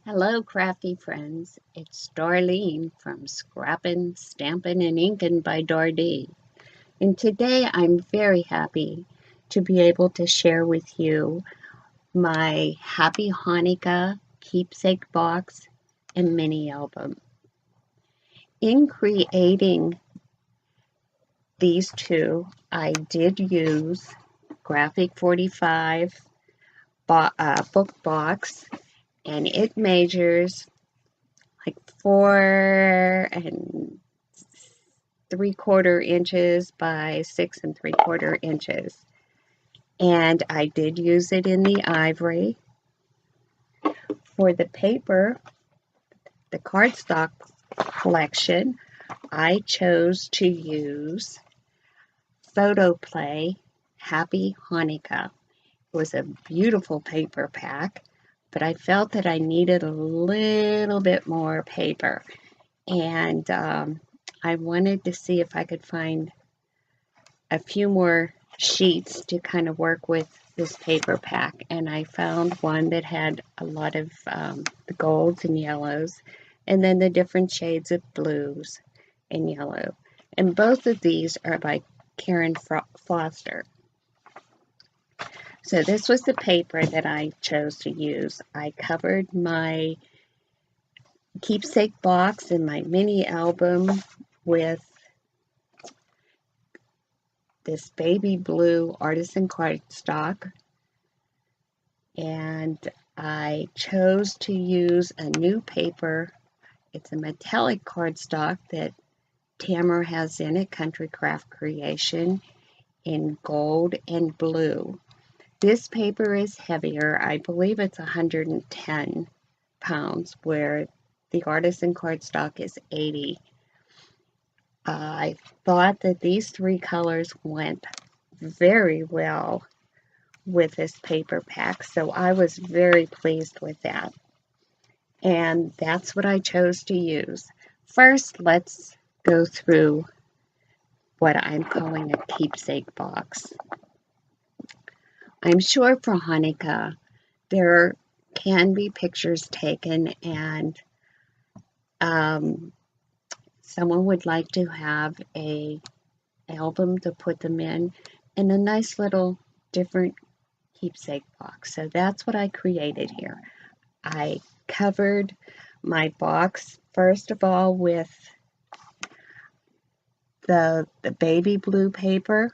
Hello, crafty friends. It's Darlene from Scrappin', Stampin', and Inkin' by Dardee. And today I'm very happy to be able to share with you my Happy Hanukkah keepsake box and mini album. In creating these two, I did use Graphic 45 book box, and it measures like 4 3/4 inches by 6 3/4 inches. And I did use it in the ivory. For the paper, the cardstock collection, I chose to use Photo Play Happy Hanukkah. It was a beautiful paper pack, but I felt that I needed a little bit more paper. And I wanted to see if I could find a few more sheets to kind of work with this paper pack, and I found one that had a lot of the golds and yellows, and then the different shades of blues and yellow. And both of these are by Karen Foster. So this was the paper that I chose to use. I covered my keepsake box and my mini album with this baby blue artisan cardstock, and I chose to use a new paper. It's a metallic cardstock that Tamara has in it, Country Craft Creation, in gold and blue. This paper is heavier. I believe it's 110 pounds, where the artisan cardstock is 80. I thought that these three colors went very well with this paper pack, so I was very pleased with that. And that's what I chose to use. First, let's go through what I'm calling a keepsake box. I'm sure for Hanukkah there can be pictures taken, and someone would like to have a album to put them in, and a nice little different keepsake box. So that's what I created here. I covered my box first of all with the baby blue paper,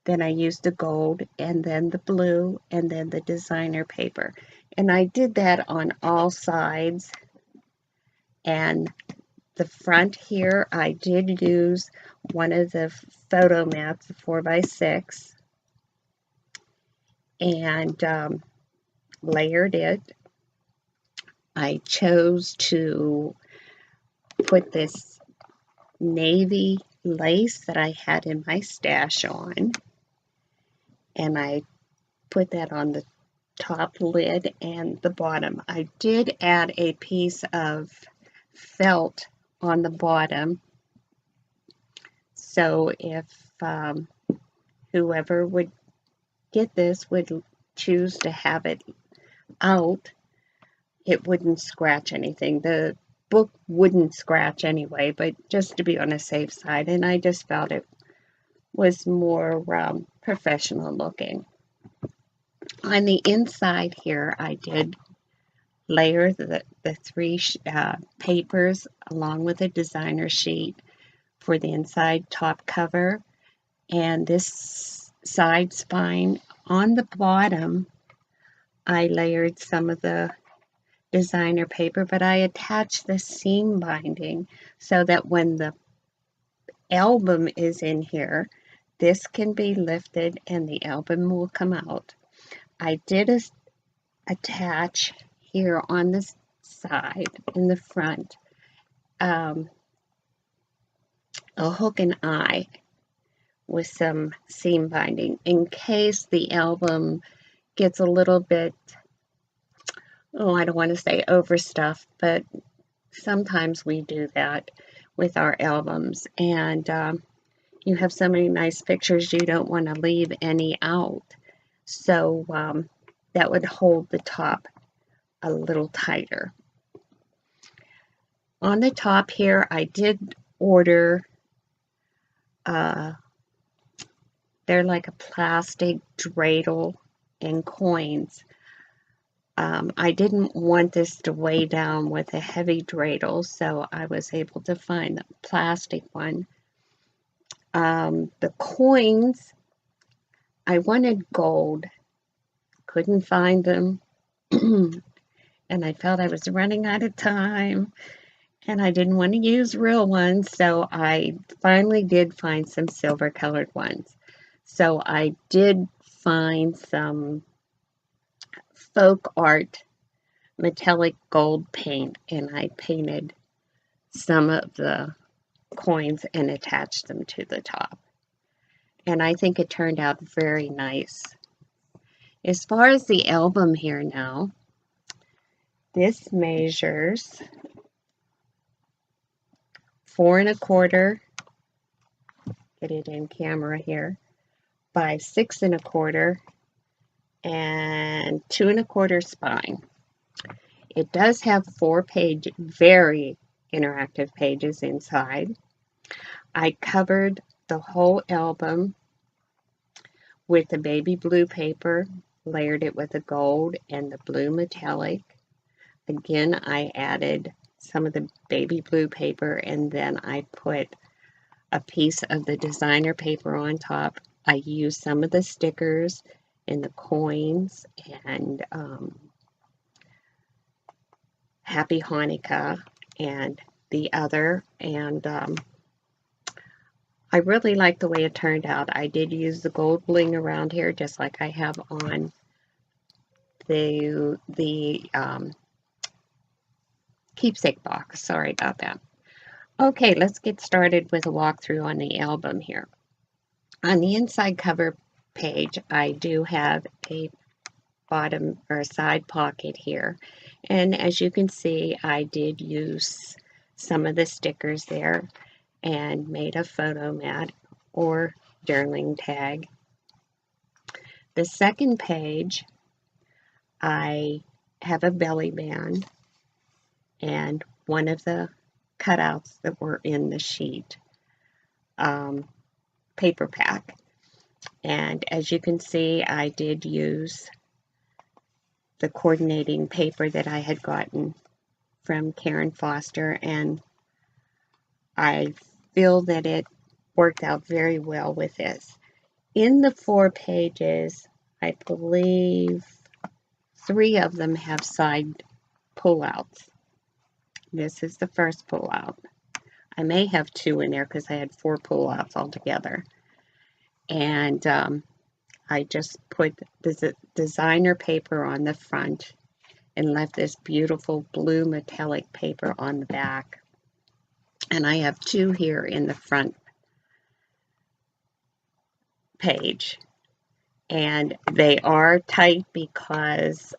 then I used the gold, and then the blue, and then the designer paper. And I did that on all sides. And the front here, I did use one of the photo mats, the 4x6, and layered it. I chose to put this navy lace that I had in my stash on, and I put that on the top lid and the bottom. I did add a piece of felt on the bottom, so if whoever would get this would choose to have it out, it wouldn't scratch anything. The book wouldn't scratch anyway, but just to be on a safe side, and I just felt it was more professional looking. On the inside here, I did layer the three papers along with a designer sheet for the inside top cover, and this side spine. On the bottom, I layered some of the designer paper, but I attached the seam binding so that when the album is in here, this can be lifted and the album will come out. I did attach here on this side in the front a hook and eye with some seam binding in case the album gets a little bit, I don't want to say overstuffed, but sometimes we do that with our albums, and you have so many nice pictures you don't want to leave any out. So that would hold the top a little tighter. On the top here, I did order, uh, they're like a plastic dreidel and coins. I didn't want this to weigh down with a heavy dreidel, so I was able to find the plastic one. The coins, I wanted gold, couldn't find them, and I felt I was running out of time, and I didn't want to use real ones, so I finally did find some silver colored ones. So I did find some folk art metallic gold paint, and I painted some of the coins and attached them to the top. And I think it turned out very nice. As far as the album here now, this measures 4¼ get it in camera here, by 6¼ and 2¼ spine. It does have 4 very interactive pages inside. I covered the whole album with the baby blue paper, layered it with the gold and the blue metallic. Again, I added some of the baby blue paper, and then I put a piece of the designer paper on top. I used some of the stickers and the coins and Happy Hanukkah and the other, and I really like the way it turned out. I did use the gold bling around here, just like I have on the Keepsake box. Sorry about that. Okay, let's get started with a walkthrough on the album here. On the inside cover page, I do have a bottom or side pocket here, and as you can see, I did use some of the stickers there and made a photo mat or journaling tag. The second page, I have a belly band and one of the cutouts that were in the sheet paper pack. And as you can see, I did use the coordinating paper that I had gotten from Karen Foster, and I feel that it worked out very well with this. In the 4 pages, I believe 3 of them have side pullouts. This is the first pullout. I may have 2 in there because I had 4 pullouts altogether. And I just put the designer paper on the front and left this beautiful blue metallic paper on the back. And I have 2 here in the front page. And they are tight because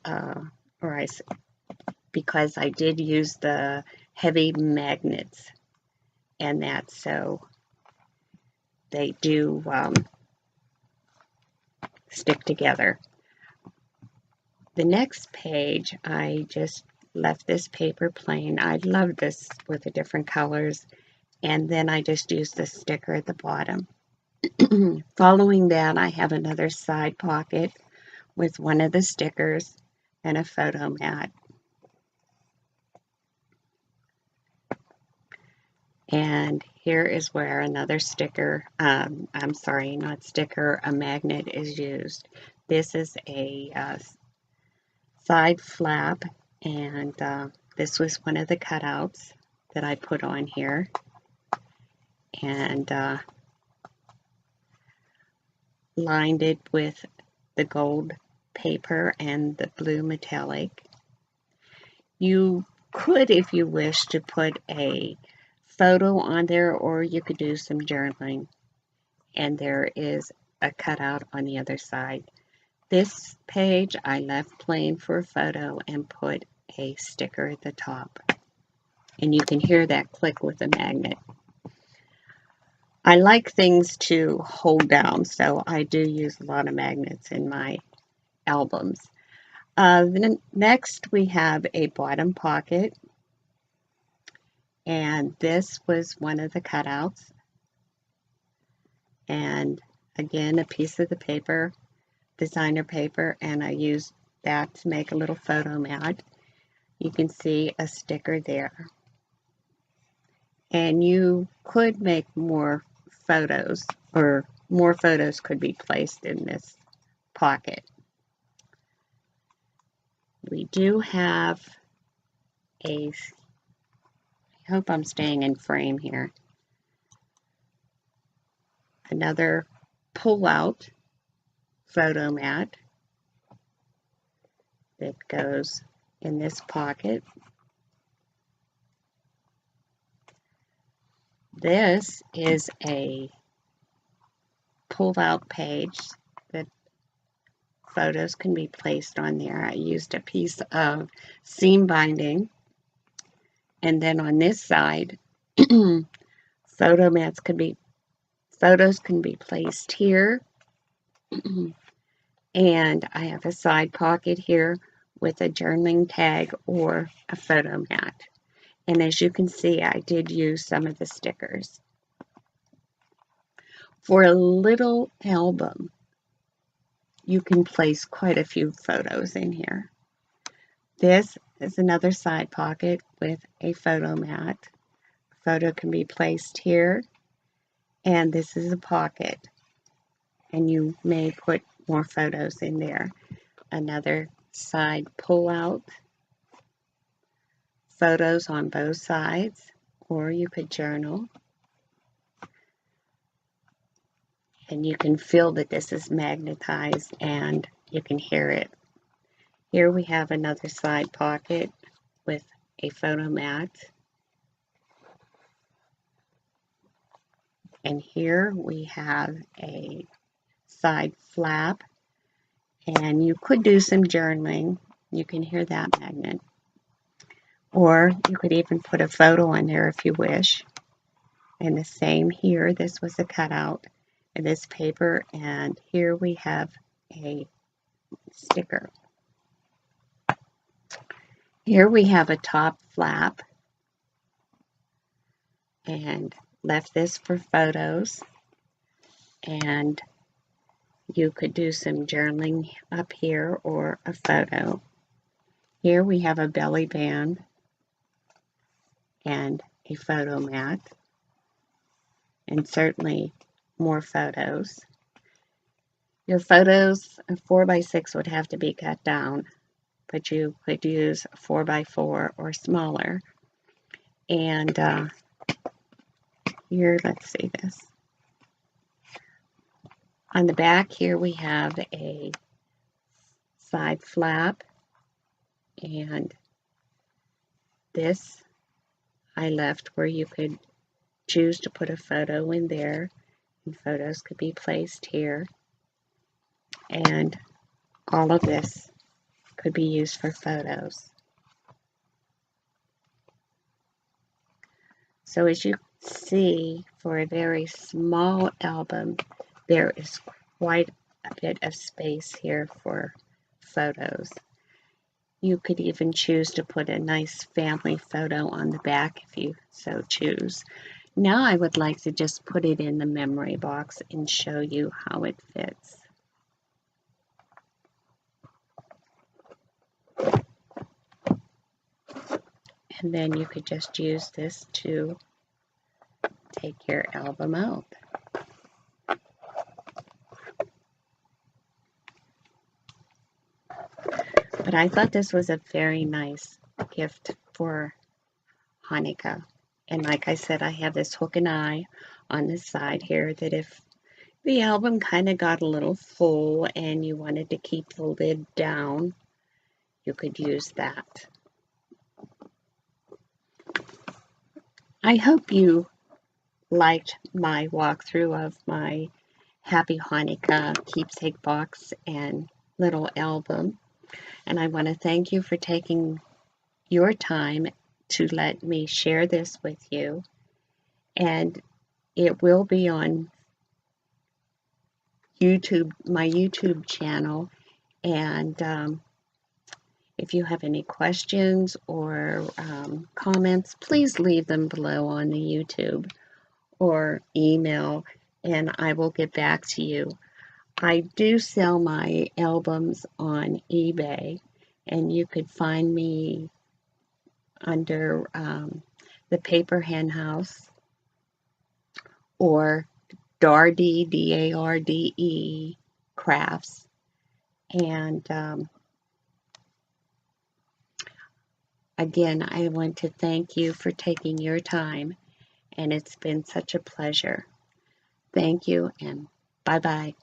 because I did use the heavy magnets and that, so they do stick together. The next page, I just left this paper plain. I love this with the different colors, and then I just used the sticker at the bottom. Following that, I have another side pocket with one of the stickers and a photo mat. And here is where another sticker, I'm sorry, not sticker, a magnet is used. This is a side flap, and this was one of the cutouts that I put on here. And lined it with the gold paper and the blue metallic. You could, if you wish, to put a photo on there, or you could do some journaling, and there is a cutout on the other side. This page I left plain for a photo and put a sticker at the top, and you can hear that click with the magnet. I like things to hold down, so I do use a lot of magnets in my albums. Then next we have a bottom pocket, And this was one of the cutouts. And again, a piece of the paper, designer paper, and I used that to make a little photo mat. You can see a sticker there. And you could make more photos, or more photos could be placed in this pocket. We do have I hope I'm staying in frame here, another pull-out photo mat that goes in this pocket. This is a pulled-out page that photos can be placed on there. I used a piece of seam binding, and then on this side, photos can be placed here. And I have a side pocket here with a journaling tag or a photo mat. And as you can see, I did use some of the stickers. For a little album, you can place quite a few photos in here. This is another side pocket with a photo mat. Photo can be placed here, and this is a pocket, and you may put more photos in there. Another side pull out, photos on both sides, or you could journal. And you can feel that this is magnetized and you can hear it. Here we have another side pocket with a photo mat. And here we have a side flap. And you could do some journaling. You can hear that magnet. Or you could even put a photo on there if you wish. And the same here, this was a cutout of this paper, and here we have a sticker. Here we have a top flap, and left this for photos, and you could do some journaling up here or a photo. Here we have a belly band and a photo mat, and certainly more photos. Your photos, a 4x6 would have to be cut down, but you could use a 4x4 or smaller. And here, let's see this. On the back here we have a side flap, and this I left where you could choose to put a photo in there, and photos could be placed here. And all of this could be used for photos. So as you see, for a very small album, there is quite a bit of space here for photos. You could even choose to put a nice family photo on the back if you so choose. Now I would like to just put it in the memory box and show you how it fits. And then you could just use this to take your album out. But I thought this was a very nice gift for Hanukkah. And like I said, I have this hook and eye on the side here that if the album kind of got a little full and you wanted to keep the lid down, you could use that. I hope you liked my walkthrough of my Happy Hanukkah keepsake box and little album. And I want to thank you for taking your time to let me share this with you. And it will be on YouTube, my YouTube channel, and If you have any questions or comments, please leave them below on the YouTube or email, and I will get back to you. I do sell my albums on eBay, and you could find me under the Paper Hen House or Darde, Darde Crafts. And again, I want to thank you for taking your time, and it's been such a pleasure. Thank you, and bye-bye.